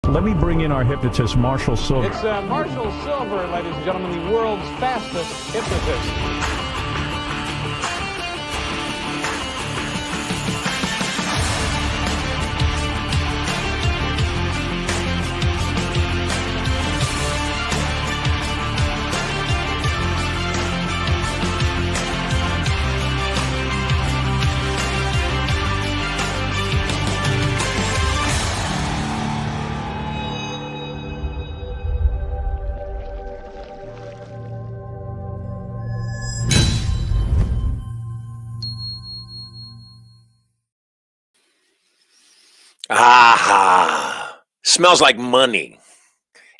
Let me bring in our hypnotist, Marshall Sylver. It's Marshall Sylver, ladies and gentlemen, the world's fastest hypnotist. Ah, smells like money.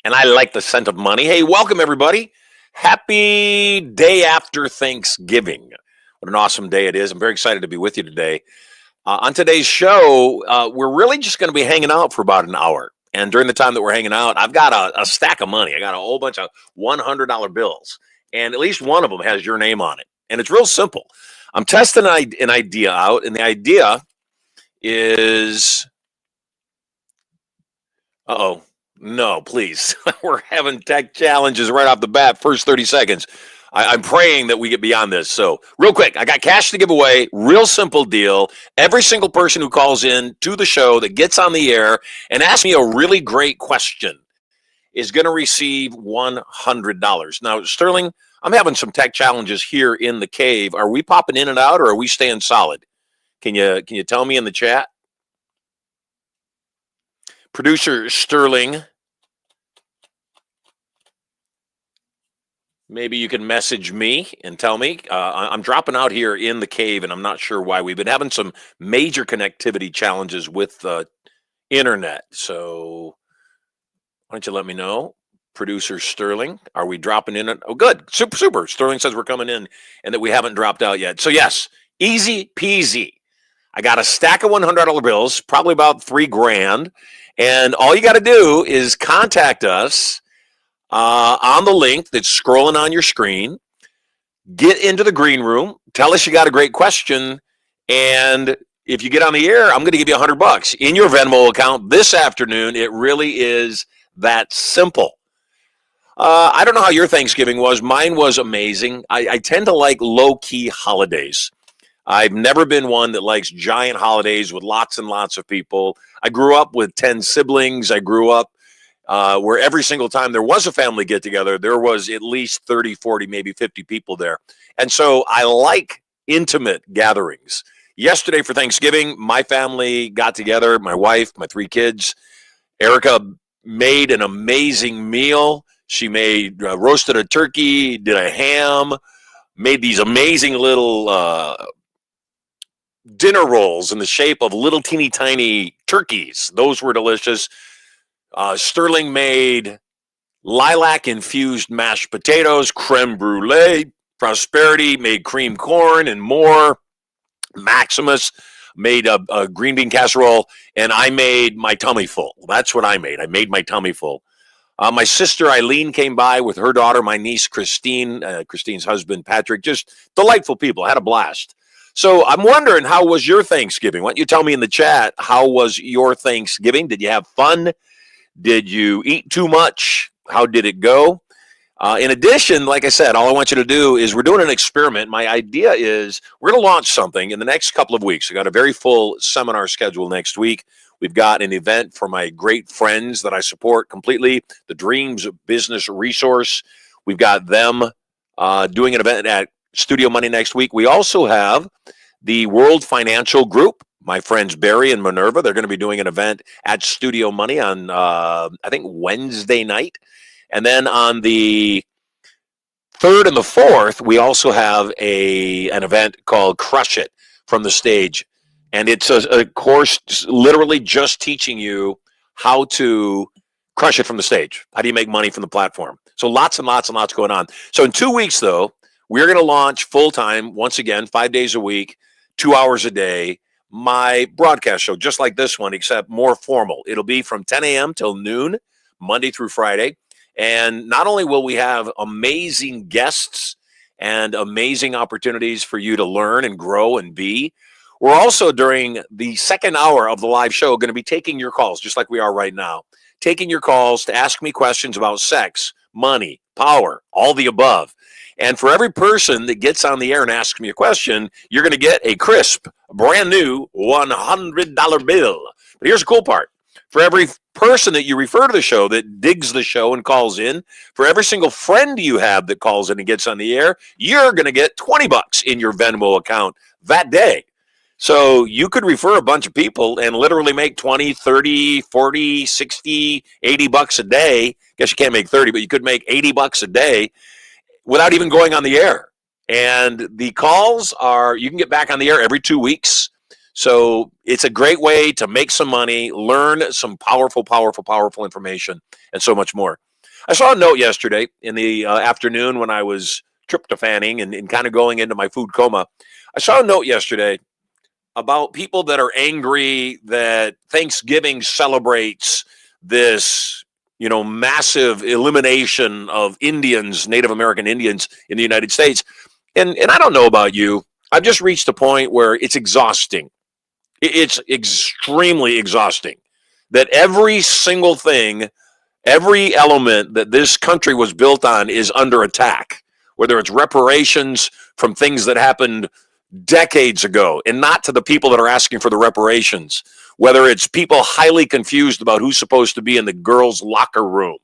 And I like the scent of money. Hey, welcome everybody. Happy day after Thanksgiving. What an awesome day it is. I'm very excited to be with you today. On today's show, we're really just going to be hanging out for about an hour. And during the time that we're hanging out, I've got a stack of money. I got a whole bunch of $100 bills. And at least one of them has your name on it. And it's real simple. I'm testing an idea out. And the idea is... Uh-oh. No, please. We're having tech challenges right off the bat, first 30 seconds. I'm praying that we get beyond this. So real quick, I got cash to give away. Real simple deal. Every single person who calls in to the show that gets on the air and asks me a really great question is going to receive $100. Now, Sterling, I'm having some tech challenges here in the cave. Are we popping in and out or are we staying solid? Can you tell me in the chat? Producer Sterling, maybe you can message me and tell me. I'm dropping out here in the cave, and I'm not sure why. We've been having some major connectivity challenges with the internet. So why don't you let me know? Producer Sterling, are we dropping in? Oh, good. Super. Sterling says we're coming in and that we haven't dropped out yet. So, yes, easy peasy. I got a stack of $100 bills, probably about $3,000. And all you got to do is contact us on the link that's scrolling on your screen. Get into the green room. Tell us you got a great question. And if you get on the air, I'm going to give you $100 in your Venmo account this afternoon. It really is that simple. I don't know how your Thanksgiving was. Mine was amazing. I tend to like low-key holidays. I've never been one that likes giant holidays with lots and lots of people. I grew up with 10 siblings. I grew up where every single time there was a family get-together, there was at least 30, 40, maybe 50 people there. And so I like intimate gatherings. Yesterday for Thanksgiving, my family got together, my wife, my 3 kids. Erica made an amazing meal. She made roasted a turkey, did a ham, made these amazing little dinner rolls in the shape of little teeny tiny turkeys. Those were delicious. Sterling made lilac infused mashed potatoes, creme brulee. Prosperity made cream corn and more. Maximus made a green bean casserole, and I made my tummy full. That's what I made. I made my tummy full. My sister Eileen came by with her daughter, my niece Christine, Christine's husband Patrick. Just delightful people. I had a blast. So I'm wondering, how was your Thanksgiving? Why don't you tell me in the chat, how was your Thanksgiving? Did you have fun? Did you eat too much? How did it go? In addition, like I said, all I want you to do is we're doing an experiment. My idea is we're going to launch something in the next couple of weeks. We got a very full seminar schedule next week. We've got an event for my great friends that I support completely, the Dreams Business Resource. We've got them doing an event at Studio Money next week. We also have the World Financial Group, my friends Barry and Minerva. They're going to be doing an event at Studio Money on, I think, Wednesday night. And then on the 3rd and the 4th, we also have an event called Crush It from the Stage. And it's a course literally just teaching you how to crush it from the stage. How do you make money from the platform? So lots and lots and lots going on. So in 2 weeks, though, we're going to launch full-time, once again, 5 days a week, 2 hours a day, my broadcast show, just like this one, except more formal. It'll be from 10 a.m. till noon, Monday through Friday. And not only will we have amazing guests and amazing opportunities for you to learn and grow and be, We're also, during the second hour of the live show, going to be taking your calls, just like we are right now. Taking your calls to ask me questions about sex, money, power, all the above. And for every person that gets on the air and asks me a question, you're going to get a crisp, brand new $100 bill. But here's the cool part. For every person that you refer to the show that digs the show and calls in, for every single friend you have that calls in and gets on the air, you're going to get $20 in your Venmo account that day. So you could refer a bunch of people and literally make 20, 30, 40, 60, $80 a day. Guess you can't make 30, but you could make $80 a day without even going on the air. And the calls are, you can get back on the air every 2 weeks. So it's a great way to make some money, learn some powerful information, and so much more. I saw a note yesterday in the afternoon when I was tryptophaning and kind of going into my food coma. I saw a note yesterday about people that are angry that Thanksgiving celebrates this, massive elimination of Indians, Native American Indians in the United States. And I don't know about you. I've just reached a point where it's exhausting. It's extremely exhausting that every single thing, every element that this country was built on is under attack, whether it's reparations from things that happened decades ago and not to the people that are asking for the reparations, whether it's people highly confused about who's supposed to be in the girls' locker room,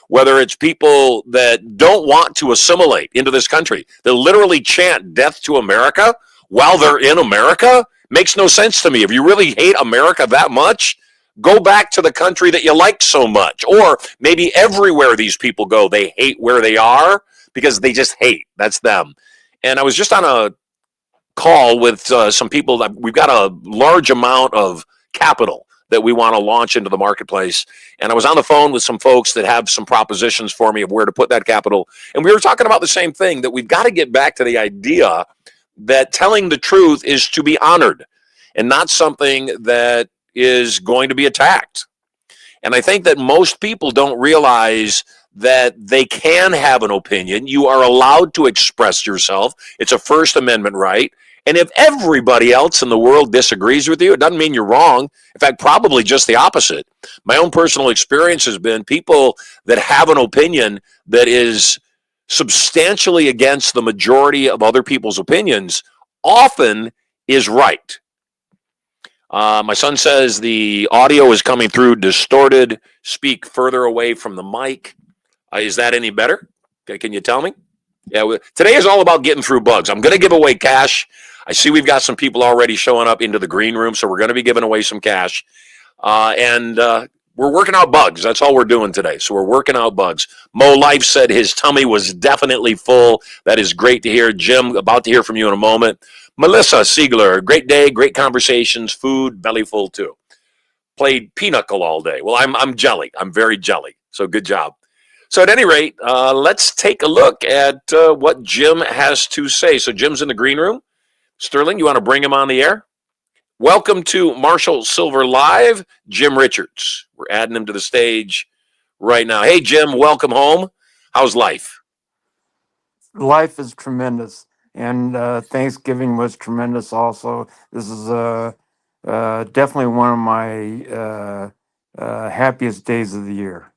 whether it's people that don't want to assimilate into this country, that literally chant death to America while they're in America. Makes no sense to me. If you really hate America that much, go back to the country that you like so much. Or maybe everywhere these people go, they hate where they are because they just hate. That's them. And I was just on a call with some people that we've got a large amount of capital that we want to launch into the marketplace. And I was on the phone with some folks that have some propositions for me of where to put that capital. And we were talking about the same thing, that we've got to get back to the idea that telling the truth is to be honored and not something that is going to be attacked. And I think that most people don't realize that they can have an opinion. You are allowed to express yourself. It's a First Amendment right. And if everybody else in the world disagrees with you, it doesn't mean you're wrong. In fact, probably just the opposite. My own personal experience has been people that have an opinion that is substantially against the majority of other people's opinions often is right. My son says the audio is coming through distorted. Speak further away from the mic. Is that any better? Okay, can you tell me? Yeah, today is all about getting through bugs. I'm going to give away cash. I see we've got some people already showing up into the green room, so we're going to be giving away some cash. And we're working out bugs. That's all we're doing today. So we're working out bugs. Mo Life said his tummy was definitely full. That is great to hear. Jim, about to hear from you in a moment. Melissa Siegler, great day, great conversations, food, belly full too. Played pinochle all day. Well, I'm jelly. I'm very jelly. So good job. So at any rate, let's take a look at what Jim has to say. So Jim's in the green room. Sterling, you want to bring him on the air? Welcome to Marshall Sylver Live, Jim Richards. We're adding him to the stage right now. Hey, Jim, welcome home. How's life? Life is tremendous, and Thanksgiving was tremendous also. This is definitely one of my happiest days of the year.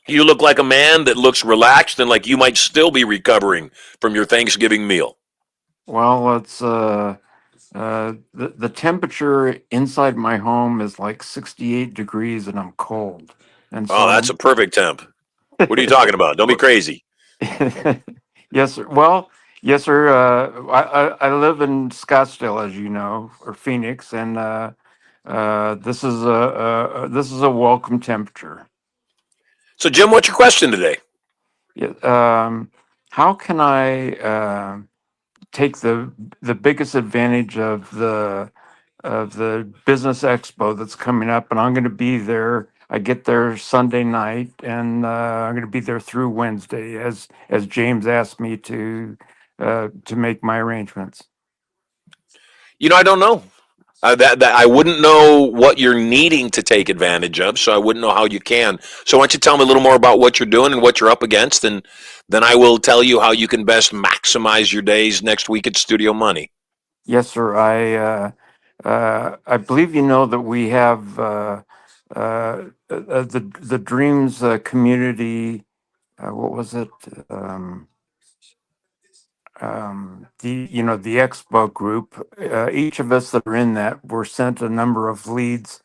You look like a man that looks relaxed and like you might still be recovering from your Thanksgiving meal. Well, it's the temperature inside my home is like 68 degrees, and I'm cold. And so that's a perfect temp. What are you talking about? Don't be crazy. Yes, sir. Well, yes, sir. I live in Scottsdale, as you know, or Phoenix, and this is a welcome temperature. So, Jim, what's your question today? Yeah, how can I take the biggest advantage of the business expo that's coming up? And I'm going to be there. I get there Sunday night, and I'm going to be there through Wednesday, as James asked me to make my arrangements. I don't know. That I wouldn't know what you're needing to take advantage of, so I wouldn't know how you can. So why don't you tell me a little more about what you're doing and what you're up against, and then I will tell you how you can best maximize your days next week at Studio Money. Yes, sir. I believe you know that we have the Dreams community. What was it? The Expo group. Each of us that are in that were sent a number of leads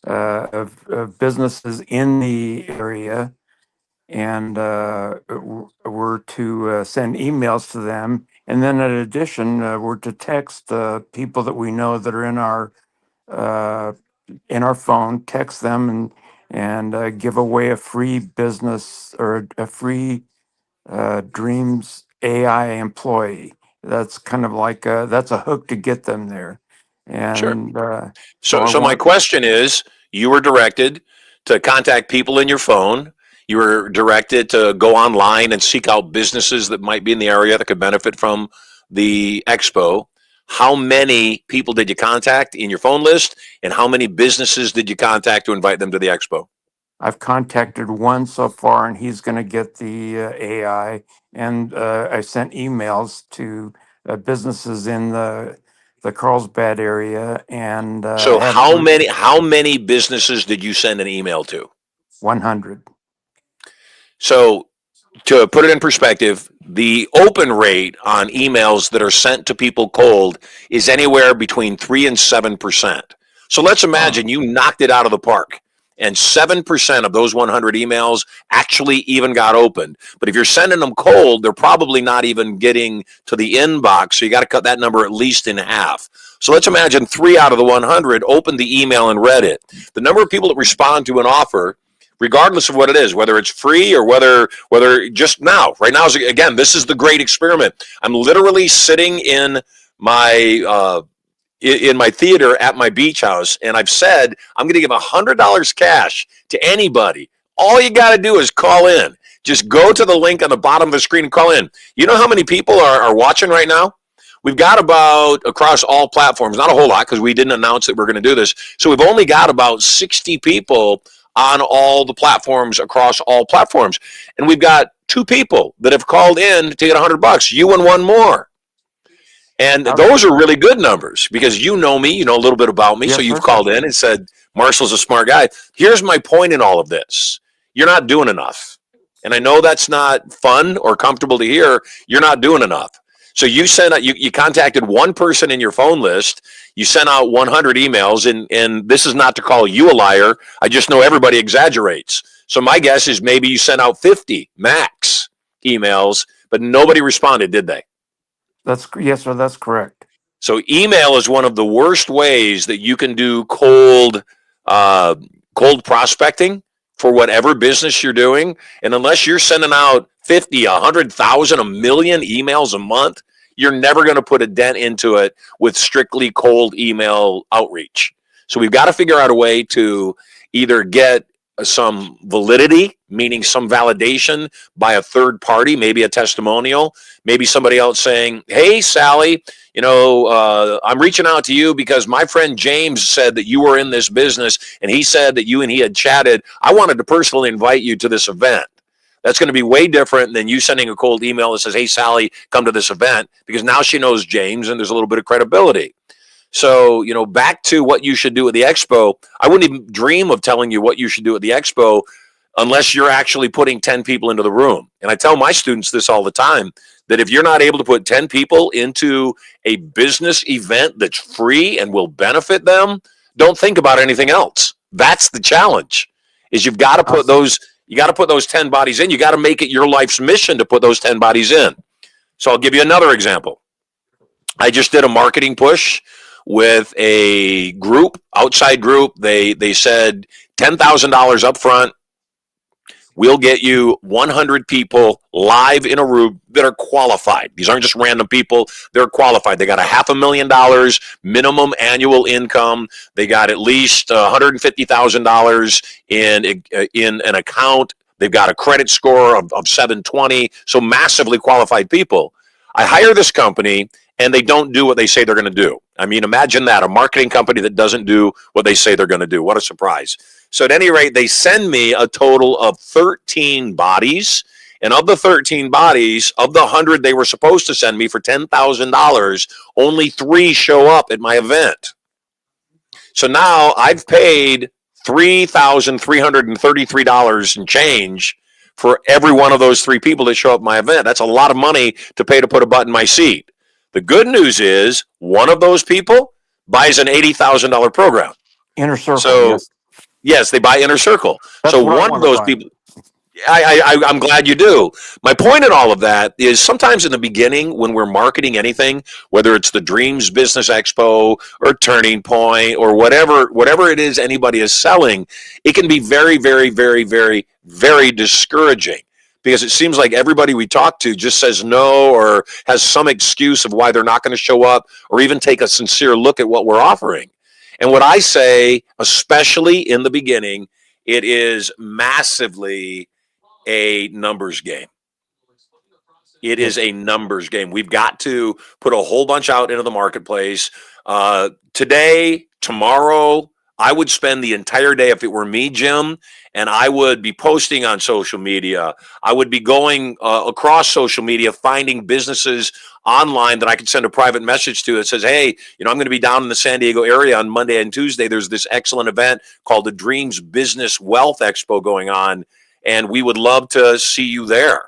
of businesses in the area, and we're to send emails to them. And then, in addition, we're to text people that we know that are uh, in our phone, text them and give away a free business or a free Dreams AI employee. That's kind of like that's a hook to get them there. Sure. And so So, I so my want, question is, you were directed to contact people in your phone. You were directed to go online and seek out businesses that might be in the area that could benefit from the expo. How many people did you contact in your phone list, and how many businesses did you contact to invite them to the expo? I've contacted one so far, and he's going to get the AI. And I sent emails to businesses in the Carlsbad area, and I So, haven't how many businesses did you send an email to? 100. So, to put it in perspective, the open rate on emails that are sent to people cold is anywhere between 3 and 7%. So let's Oh, imagine you knocked it out of the park and 7% of those 100 emails actually even got opened. But if you're sending them cold, they're probably not even getting to the inbox. So you got to cut that number at least in half. So let's imagine 3 out of the 100 opened the email and read it. The number of people that respond to an offer, regardless of what it is, whether it's free or whether just now, right now, is again, this is the great experiment. I'm literally sitting in my theater at my beach house, and I've said I'm going to give $100 cash to anybody. All you got to do is call in. Just go to the link on the bottom of the screen and call in. You know how many people are watching right now? We've got about, across all platforms, not a whole lot because we didn't announce that we're going to do this. So we've only got about 60 people on all the platforms, across all platforms. And we've got 2 people that have called in to get $100, you and one more. And how, those are really good numbers because you know me, you know a little bit about me. So yes, you've sir. called in and said, Marshall's a smart guy. Here's my point in all of this. You're not doing enough. And I know that's not fun or comfortable to hear. You're not doing enough. So you contacted one person in your phone list. You sent out 100 emails, and this is not to call you a liar. I just know everybody exaggerates. So my guess is maybe you sent out 50 max emails, but nobody responded, did they? Yes, sir. That's correct. So email is one of the worst ways that you can do cold prospecting for whatever business you're doing. And unless you're sending out 50, 100,000, a million emails a month, you're never going to put a dent into it with strictly cold email outreach. So we've got to figure out a way to either get some validity, meaning some validation by a third party, maybe a testimonial, maybe somebody else saying, hey, Sally, I'm reaching out to you because my friend James said that you were in this business and he said that you and he had chatted. I wanted to personally invite you to this event. That's going to be way different than you sending a cold email that says, hey, Sally, come to this event, because now she knows James and there's a little bit of credibility. So, back to what you should do at the expo, I wouldn't even dream of telling you what you should do at the expo unless you're actually putting 10 people into the room. And I tell my students this all the time, that if you're not able to put 10 people into a business event that's free and will benefit them, don't think about anything else. That's the challenge. Is you got to put Awesome. those 10 bodies in. You got to make it your life's mission to put those 10 bodies in. So I'll give you another example. I just did a marketing push with a outside group. They said $10,000 up front. We'll get you 100 people live in a room that are qualified. These aren't just random people. They're qualified. They got $500,000 minimum annual income. They got at least $150,000 in an account. They've got a credit score of 720. So massively qualified people. I hire this company and they don't do what they say they're going to do. I mean, imagine that, a marketing company that doesn't do what they say they're going to do. What a surprise. So at any rate, they send me a total of 13 bodies, And of the 13 bodies, of the 100 they were supposed to send me for $10,000, only 3 show up at my event. So now I've paid $3,333 and change for every one of those 3 people that show up at my event. That's a lot of money to pay to put a butt in my seat. The good news is one of those people buys an $80,000 program. Inner Circle. So yes, they buy Inner Circle. That's so what I one of wanna those buy. people. I'm glad you do. My point in all of that is sometimes in the beginning when we're marketing anything, whether it's the Dreams Business Expo or Turning Point or whatever it is anybody is selling, it can be very, very, very, very, very discouraging because it seems like everybody we talk to just says no or has some excuse of why they're not going to show up or even take a sincere look at what we're offering. And what I say, especially in the beginning, it is massively a numbers game. It is a numbers game. We've got to put a whole bunch out into the marketplace. Today, tomorrow, I would spend the entire day, if it were me, Jim, and I would be posting on social media. I would be going across social media, finding businesses online that I could send a private message to that says, hey, I'm going to be down in the San Diego area on Monday and Tuesday. There's this excellent event called the Dreams Business Wealth Expo going on, and we would love to see you there.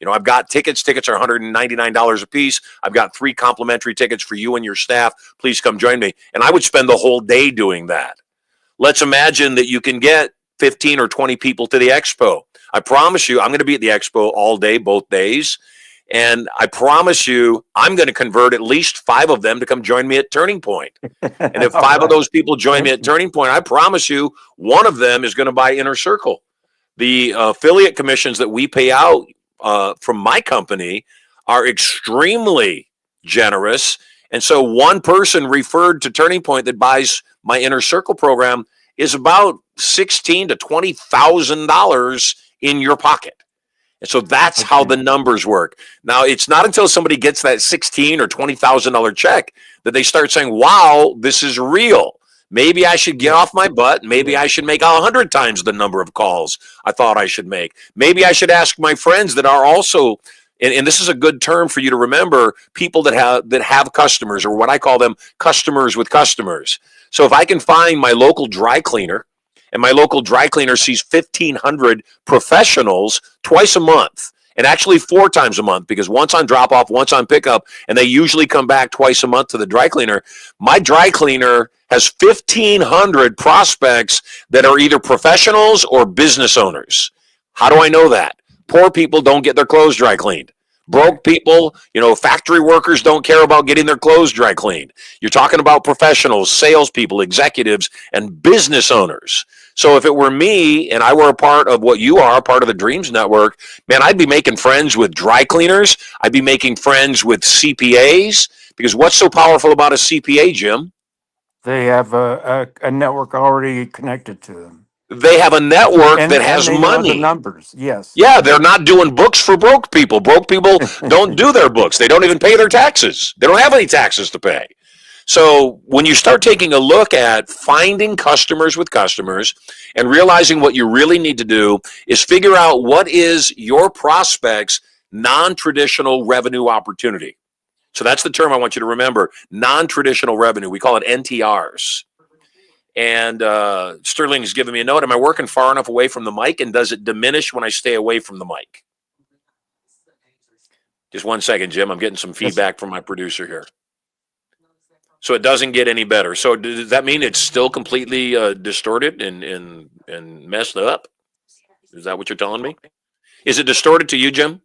I've got tickets. Tickets are $199 a piece. I've got 3 complimentary tickets for you and your staff. Please come join me. And I would spend the whole day doing that. Let's imagine that you can get 15 or 20 people to the expo. I promise you, I'm going to be at the expo all day, both days. And I promise you, I'm going to convert at least 5 of them to come join me at Turning Point. And if 5 of those people join me at Turning Point, I promise you, one of them is going to buy Inner Circle. The affiliate commissions that we pay out from my company are extremely generous. And so one person referred to Turning Point that buys my Inner Circle program is about $16,000 to $20,000 in your pocket. And so that's how the numbers work. Now, it's not until somebody gets that $16,000 or $20,000 check that they start saying, wow, this is real. Maybe I should get off my butt. Maybe I should make 100 times the number of calls I thought I should make. Maybe I should ask my friends that are also, and this is a good term for you to remember, people that have customers, or what I call them, customers with customers. So if I can find my local dry cleaner, and my local dry cleaner sees 1,500 professionals twice a month, and actually 4 times a month, because once on drop off, once on pickup, and they usually come back twice a month to the dry cleaner. My dry cleaner has 1,500 prospects that are either professionals or business owners. How do I know that? Poor people don't get their clothes dry cleaned. Broke people, factory workers don't care about getting their clothes dry cleaned. You're talking about professionals, salespeople, executives, and business owners. So if it were me and I were a part of what you are, a part of the Dreams Network, man, I'd be making friends with dry cleaners. I'd be making friends with CPAs, because what's so powerful about a CPA, Jim? They have a network already connected to them. They have a network that has they money. Know the numbers, yes. Yeah, they're not doing books for broke people. Broke people don't do their books. They don't even pay their taxes. They don't have any taxes to pay. So when you start taking a look at finding customers with customers and realizing what you really need to do is figure out what is your prospect's non-traditional revenue opportunity. So that's the term I want you to remember, non-traditional revenue. We call it NTRs. And Sterling has given me a note. Am I working far enough away from the mic, and does it diminish when I stay away from the mic? Just one second, Jim. I'm getting some feedback from my producer here. So it doesn't get any better. So does that mean it's still completely distorted and messed up? Is that what you're telling me? Is it distorted to you, Jim?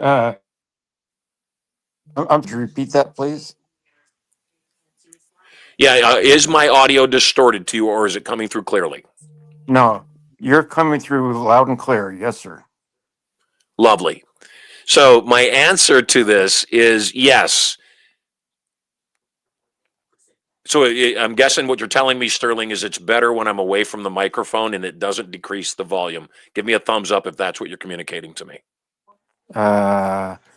I'm to repeat that, please. Yeah, is my audio distorted to you, or is it coming through clearly? No, you're coming through loud and clear. Yes, sir. Lovely. So my answer to this is yes. So I'm guessing what you're telling me, Sterling, is it's better when I'm away from the microphone and it doesn't decrease the volume. Give me a thumbs up if that's what you're communicating to me.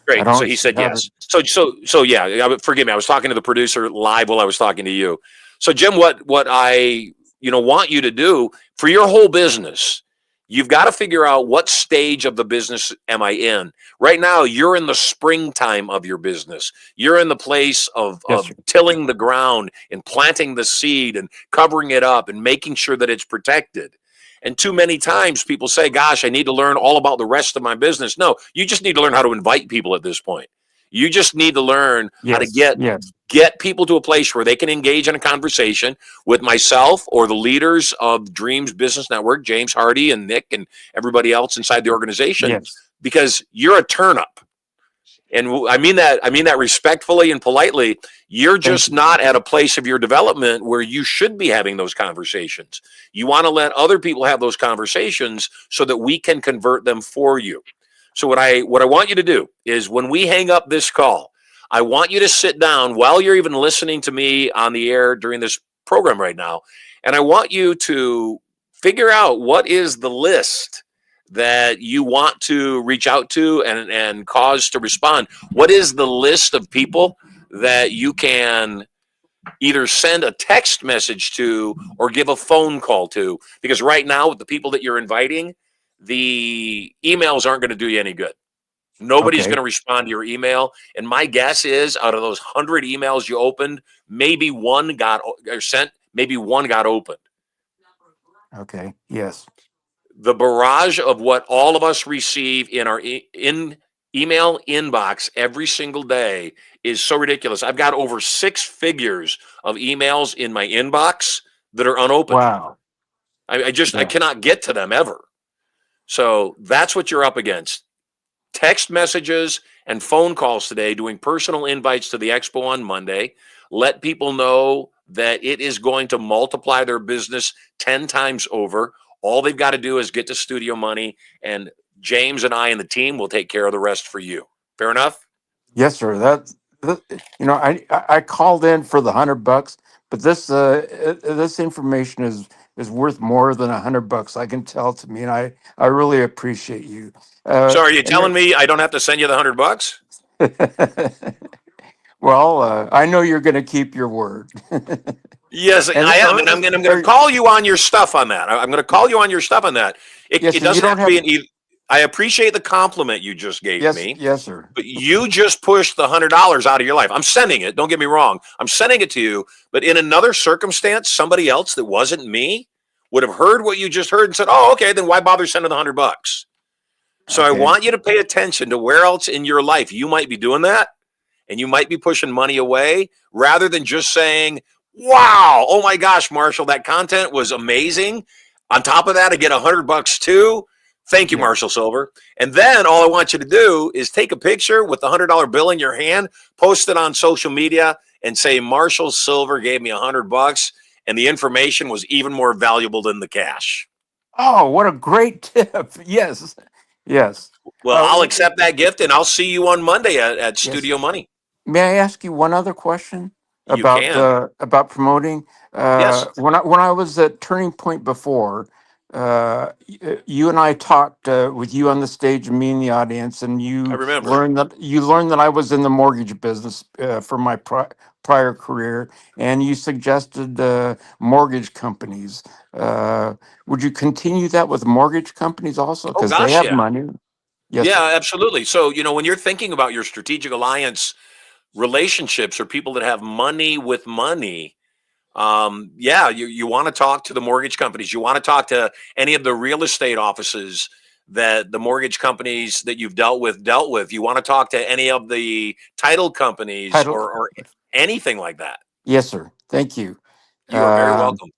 Great. So he said yes. So yeah, forgive me. I was talking to the producer live while I was talking to you. So Jim, what I want you to do for your whole business, You've got to figure out what stage of the business am I in. Right now, you're in the springtime of your business. You're in the place of, Yes, of sir. tilling the ground and planting the seed and covering it up and making sure that it's protected. And too many times people say, gosh, I need to learn all about the rest of my business. No, you just need to learn how to invite people at this point. You just need to learn how to Yes, yes, get people to a place where they can engage in a conversation with myself or the leaders of Dreams Business Network, James Hardy and Nick and everybody else inside the organization, yes. because you're a turn up. And I mean that respectfully and politely. You're Thank just you. not at a place of your development where you should be having those conversations. You want to let other people have those conversations so that we can convert them for you. So what I want you to do is, when we hang up this call, I want you to sit down while you're even listening to me on the air during this program right now, and I want you to figure out what is the list that you want to reach out to and cause to respond. What is the list of people that you can either send a text message to or give a phone call to? Because right now, with the people that you're inviting, the emails aren't going to do you any good. Nobody's going Okay, to respond to your email. And my guess is, out of those 100 emails you opened, maybe one got sent, maybe one got opened. okay, yes. The barrage of what all of us receive in our email inbox every single day is so ridiculous. I've got over 6 figures of emails in my inbox that are unopened. Wow. I Yeah. cannot get to them ever. So that's what you're up against. Text messages and phone calls today, doing personal invites to the expo on Monday. Let people know that it is going to multiply their business 10 times over. All they've got to do is get to studio money, and James and I and the team will take care of the rest for you. Fair enough? Yes, sir. I called in for the $100, but this information is worth more than $100. I can tell to me, and I really appreciate you. So are you And telling me I don't have to send you the $100? well, I know you're going to keep your word. Yes, and I am, and I'm going to call you on your stuff on that. I'm going to call you on your stuff on that. It, yes, it sir. You doesn't don't have to be have. an either. I appreciate the compliment you just gave Yes, me, yes, sir. but you just pushed the $100 out of your life. I'm sending it. Don't get me wrong. I'm sending it to you, but in another circumstance, somebody else that wasn't me would have heard what you just heard and said, "Oh, okay, then why bother sending the $100?" So I Okay. want you to pay attention to where else in your life you might be doing that, and you might be pushing money away rather than just saying, wow, oh my gosh, Marshall, that content was amazing. On top of that, I get $100 too. Thank you, Yeah. Marshall Sylver. And then all I want you to do is take a picture with the $100 bill in your hand, post it on social media, and say, Marshall Sylver gave me $100, and the information was even more valuable than the cash. Oh, what a great tip. Yes, yes. Well, Uh, I'll accept that gift, and I'll see you on Monday at yes. Studio Money. May I ask you one other question You can. about promoting? Yes, When I was at Turning Point before, you and I talked with you on the stage and me in the audience, and I you remember. learned that I was in the mortgage business for my prior career, and you suggested mortgage companies. Uh, would you continue that with mortgage companies also, Oh, because they gosh, have yeah. money? Yes, sir. Yeah, absolutely. So, when you're thinking about your strategic alliance relationships or people that have money with money, yeah, you want to talk to the mortgage companies. You want to talk to any of the real estate offices that the mortgage companies that you've dealt with. You want to talk to any of the title companies Title. or anything like that. Yes, sir. Thank you. You are very Um, welcome.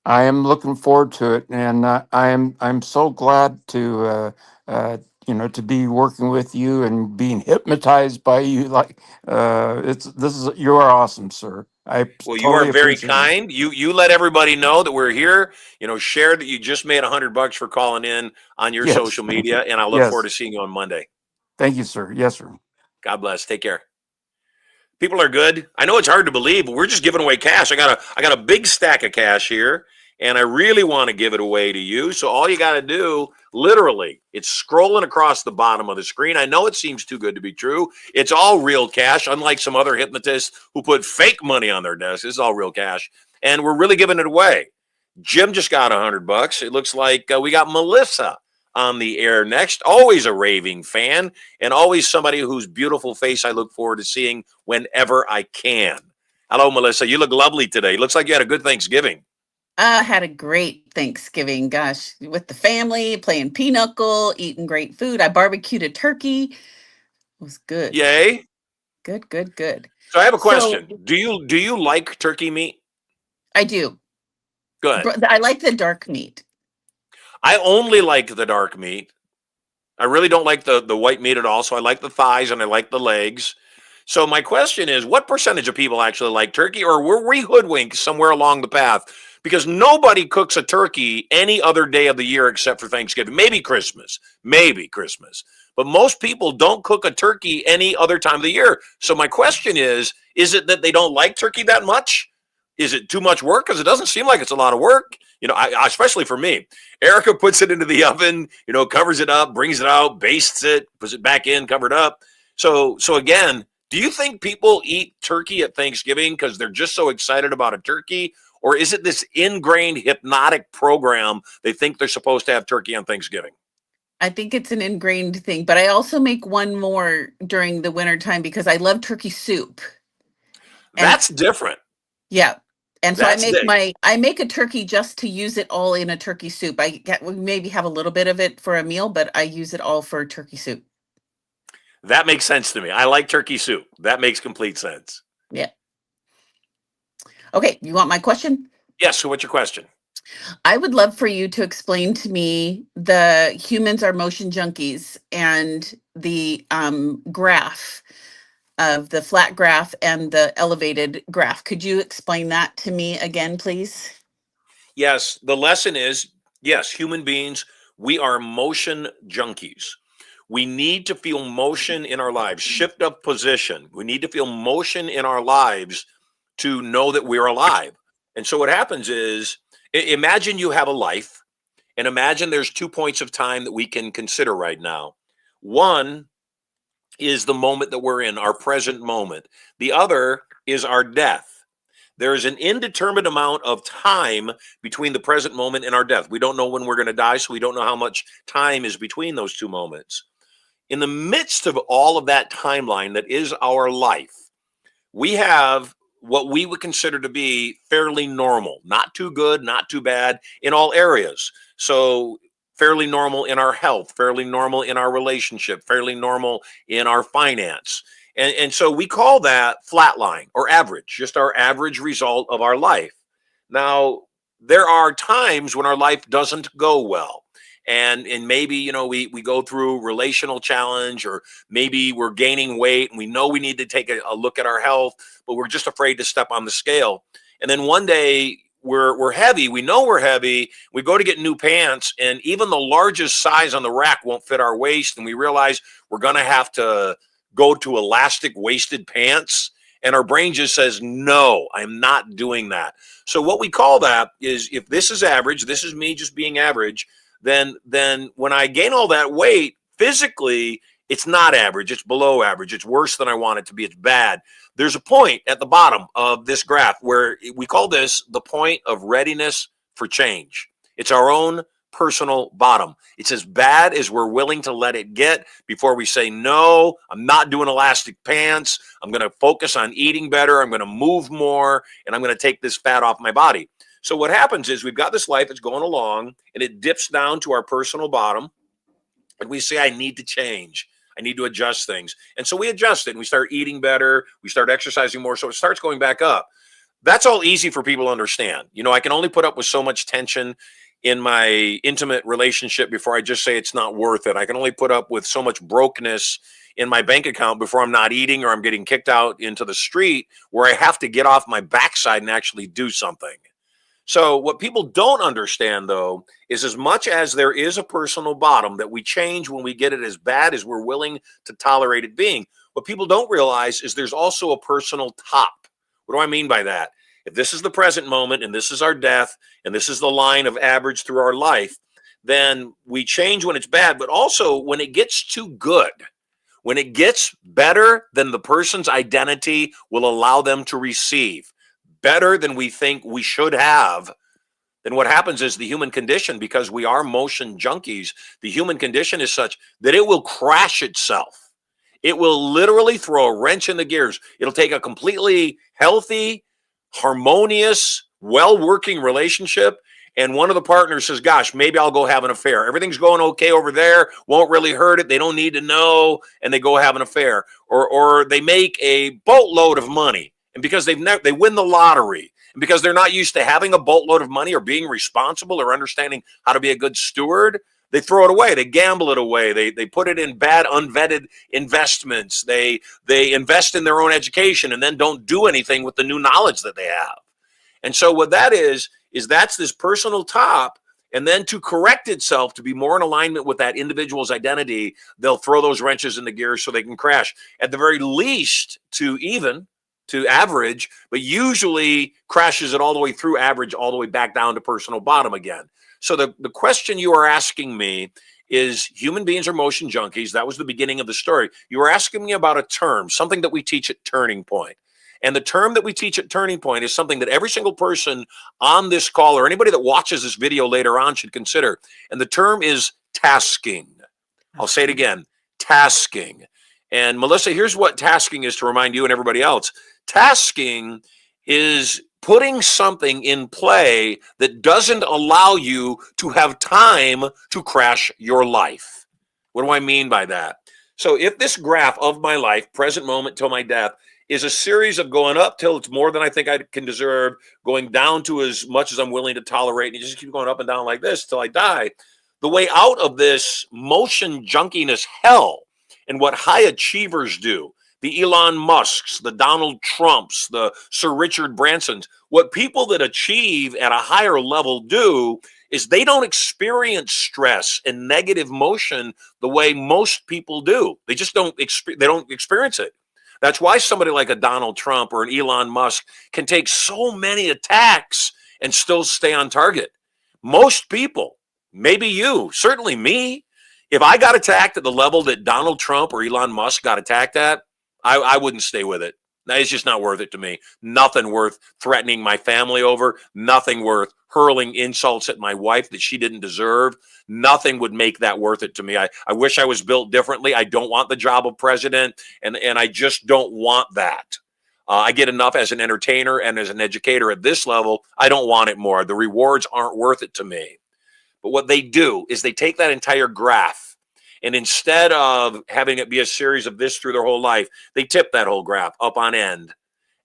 I am looking forward to it, and I'm so glad uh, to be working with you and being hypnotized by you. Like you are awesome, sir. I Well, you are totally very appreciate you. kind. You let everybody know that we're here. Share that you just made $100 for calling in on your Yes, social media, and I look forward yes. to seeing you on Monday. Thank you, sir. Yes, sir. God bless. Take care. People are good. I know it's hard to believe, but we're just giving away cash. I got a big stack of cash here, and I really want to give it away to you. So all you got to do, literally, it's scrolling across the bottom of the screen. I know it seems too good to be true. It's all real cash, unlike some other hypnotists who put fake money on their desk. This is all real cash, and we're really giving it away. Jim just got $100. It looks like we got Melissa on the air next. Always a raving fan and always somebody whose beautiful face I look forward to seeing whenever I can. Hello, Melissa. You look lovely today. Looks like you had a good Thanksgiving. I had a great Thanksgiving, gosh, with the family, playing pinochle, eating great food. I barbecued a turkey. It was good. Yay. Good, good, good. So I have a So question. Do you like turkey meat? I do. Good. I like the dark meat. I only like the dark meat. I really don't like the white meat at all. So I like the thighs and I like the legs. So my question is, what percentage of people actually like turkey, or were we hoodwinked somewhere along the path? Because nobody cooks a turkey any other day of the year except for Thanksgiving. Maybe Christmas. But most people don't cook a turkey any other time of the year. So my question is it that they don't like turkey that much? Is it too much work? Because it doesn't seem like it's a lot of work. Especially for me. Erica puts it into the oven, covers it up, brings it out, bastes it, puts it back in, covered up. So again, do you think people eat turkey at Thanksgiving because they're just so excited about a turkey? Or is it this ingrained hypnotic program they think they're supposed to have turkey on Thanksgiving? I think it's an ingrained thing, but I also make one more during the winter time because I love turkey soup. That's different. Yeah. And so That's I make a turkey just to use it all in a turkey soup. We maybe have a little bit of it for a meal, but I use it all for turkey soup. That makes sense to me. I like turkey soup. That makes complete sense. Yeah. Okay, you want my question? Yes, so what's your question? I would love for you to explain to me the humans are motion junkies and the graph of the flat graph and the elevated graph. Could you explain that to me again, please? Yes, the lesson is, yes, human beings, we are motion junkies. We need to feel motion in our lives, shift of position. We need to feel motion in our lives to know that we're alive. And so what happens is, imagine you have a life, and imagine there's 2 points of time that we can consider right now. One is the moment that we're in, our present moment. The other is our death. There is an indeterminate amount of time between the present moment and our death. We don't know when we're going to die, so we don't know how much time is between those two moments. In the midst of all of that timeline that is our life, we have what we would consider to be fairly normal, not too good, not too bad in all areas. So fairly normal in our health, fairly normal in our relationship, fairly normal in our finance. And so we call that flatline or average, just our average result of our life. Now, there are times when our life doesn't go well. And maybe, we go through relational challenge, or maybe we're gaining weight and we know we need to take a look at our health, but we're just afraid to step on the scale. And then one day we're heavy. We know we're heavy. We go to get new pants, and even the largest size on the rack won't fit our waist. And we realize we're going to have to go to elastic waisted pants. And our brain just says, no, I'm not doing that. So what we call that is, if this is average, this is me just being average, then when I gain all that weight physically, it's not average. It's below average. It's worse than I want it to be. It's bad. There's a point at the bottom of this graph where we call this the point of readiness for change. It's our own personal bottom. It's as bad as we're willing to let it get before we say, no, I'm not doing elastic pants. I'm going to focus on eating better. I'm going to move more, and I'm going to take this fat off my body. So what happens is, we've got this life that's going along, and it dips down to our personal bottom, and we say, I need to change. I need to adjust things. And so we adjust it, and we start eating better. We start exercising more. So it starts going back up. That's all easy for people to understand. I can only put up with so much tension in my intimate relationship before I just say it's not worth it. I can only put up with so much brokenness in my bank account before I'm not eating, or I'm getting kicked out into the street, where I have to get off my backside and actually do something. So what people don't understand, though, is as much as there is a personal bottom that we change when we get it as bad as we're willing to tolerate it being, what people don't realize is there's also a personal top. What do I mean by that? If this is the present moment, and this is our death, and this is the line of average through our life, then we change when it's bad, but also when it gets too good, when it gets better than the person's identity will allow them to receive, better than we think we should have, then what happens is the human condition, because we are motion junkies, the human condition is such that it will crash itself. It will literally throw a wrench in the gears. It'll take a completely healthy, harmonious, well-working relationship, and one of the partners says, gosh, maybe I'll go have an affair. Everything's going okay over there, won't really hurt it, they don't need to know, and they go have an affair. Or they make a boatload of money, and because they win the lottery, and because they're not used to having a boatload of money or being responsible or understanding how to be a good steward, they throw it away. They gamble it away. They put it in bad, unvetted investments. They invest in their own education and then don't do anything with the new knowledge that they have. And so what that is that's this personal top, and then to correct itself to be more in alignment with that individual's identity, they'll throw those wrenches in the gears so they can crash. At the very least, to average, but usually crashes it all the way through average, all the way back down to personal bottom again. So the question you are asking me is, human beings are motion junkies. That was the beginning of the story. You were asking me about a term, something that we teach at Turning Point. And the term that we teach at Turning Point is something that every single person on this call or anybody that watches this video later on should consider. And the term is tasking. I'll say it again, tasking. And Melissa, here's what tasking is to remind you and everybody else. Tasking is putting something in play that doesn't allow you to have time to crash your life. What do I mean by that? So if this graph of my life, present moment till my death, is a series of going up till it's more than I think I can deserve, going down to as much as I'm willing to tolerate, and you just keep going up and down like this till I die, the way out of this motion junkiness hell, and what high achievers do, the Elon Musks, the Donald Trumps, the Sir Richard Bransons, what people that achieve at a higher level do is they don't experience stress and negative motion the way most people do. They just don't experience it. That's why somebody like a Donald Trump or an Elon Musk can take so many attacks and still stay on target. Most people, maybe you, certainly me, if I got attacked at the level that Donald Trump or Elon Musk got attacked at, I wouldn't stay with it. It's just not worth it to me. Nothing worth threatening my family over. Nothing worth hurling insults at my wife that she didn't deserve. Nothing would make that worth it to me. I wish I was built differently. I don't want the job of president, and I just don't want that. I get enough as an entertainer and as an educator at this level. I don't want it more. The rewards aren't worth it to me. But what they do is they take that entire graph, and instead of having it be a series of this through their whole life, they tip that whole graph up on end.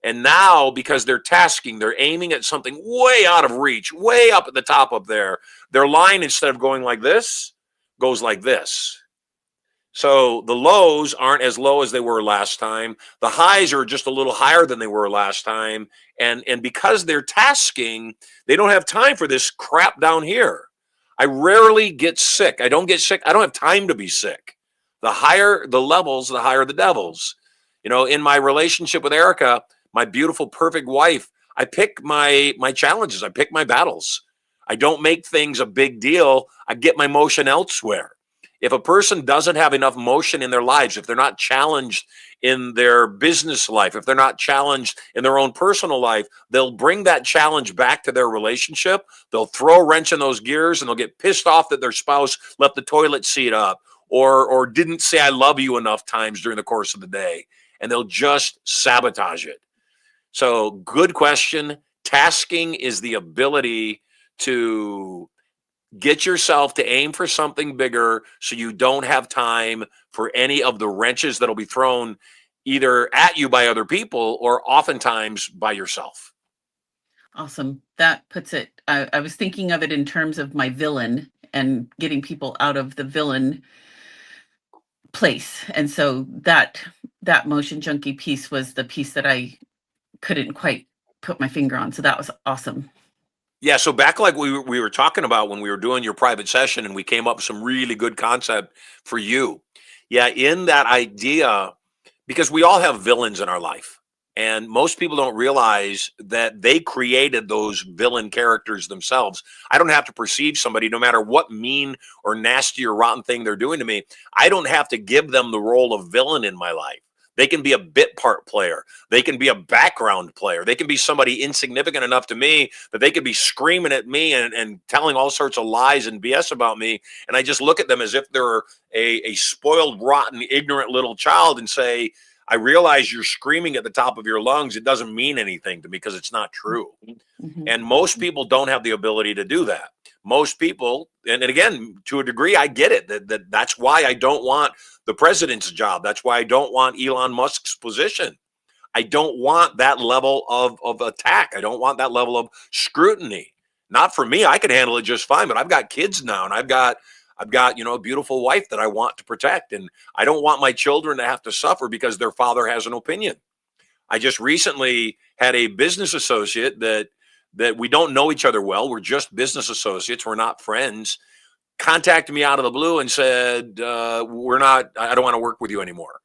And now, because they're tasking, they're aiming at something way out of reach, way up at the top up there. Their line, instead of going like this, goes like this. So the lows aren't as low as they were last time. The highs are just a little higher than they were last time. And because they're tasking, they don't have time for this crap down here. I rarely get sick. I don't get sick. I don't have time to be sick. The higher the levels, the higher the devils. You know, in my relationship with Erica, my beautiful, perfect wife, I pick my challenges. I pick my battles. I don't make things a big deal. I get my motion elsewhere. If a person doesn't have enough motion in their lives, if they're not challenged in their business life, if they're not challenged in their own personal life, they'll bring that challenge back to their relationship. They'll throw a wrench in those gears, and they'll get pissed off that their spouse left the toilet seat up or didn't say I love you enough times during the course of the day, and they'll just sabotage it. So good question. Tasking is the ability to get yourself to aim for something bigger so you don't have time for any of the wrenches that'll be thrown either at you by other people or oftentimes by yourself. Awesome. That puts it, I was thinking of it in terms of my villain and getting people out of the villain place. And so that motion junkie piece was the piece that I couldn't quite put my finger on. So that was awesome. Yeah, so back like we were talking about when we were doing your private session, and we came up with some really good concept for you. Yeah, in that idea, because we all have villains in our life, and most people don't realize that they created those villain characters themselves. I don't have to perceive somebody, no matter what mean or nasty or rotten thing they're doing to me, I don't have to give them the role of villain in my life. They can be a bit part player. They can be a background player. They can be somebody insignificant enough to me that they could be screaming at me and telling all sorts of lies and BS about me. And I just look at them as if they're a spoiled, rotten, ignorant little child and say, I realize you're screaming at the top of your lungs. It doesn't mean anything to me because it's not true. Mhm. And most people don't have the ability to do that. Most people, and again, to a degree, I get it. That's why I don't want the president's job. That's why I don't want Elon Musk's position. I don't want that level of attack. I don't want that level of scrutiny. Not for me. I could handle it just fine, but I've got kids now, and I've got a beautiful wife that I want to protect, and I don't want my children to have to suffer because their father has an opinion. I just recently had a business associate that we don't know each other well. We're just business associates. We're not friends. Contacted me out of the blue and said, I don't want to work with you anymore.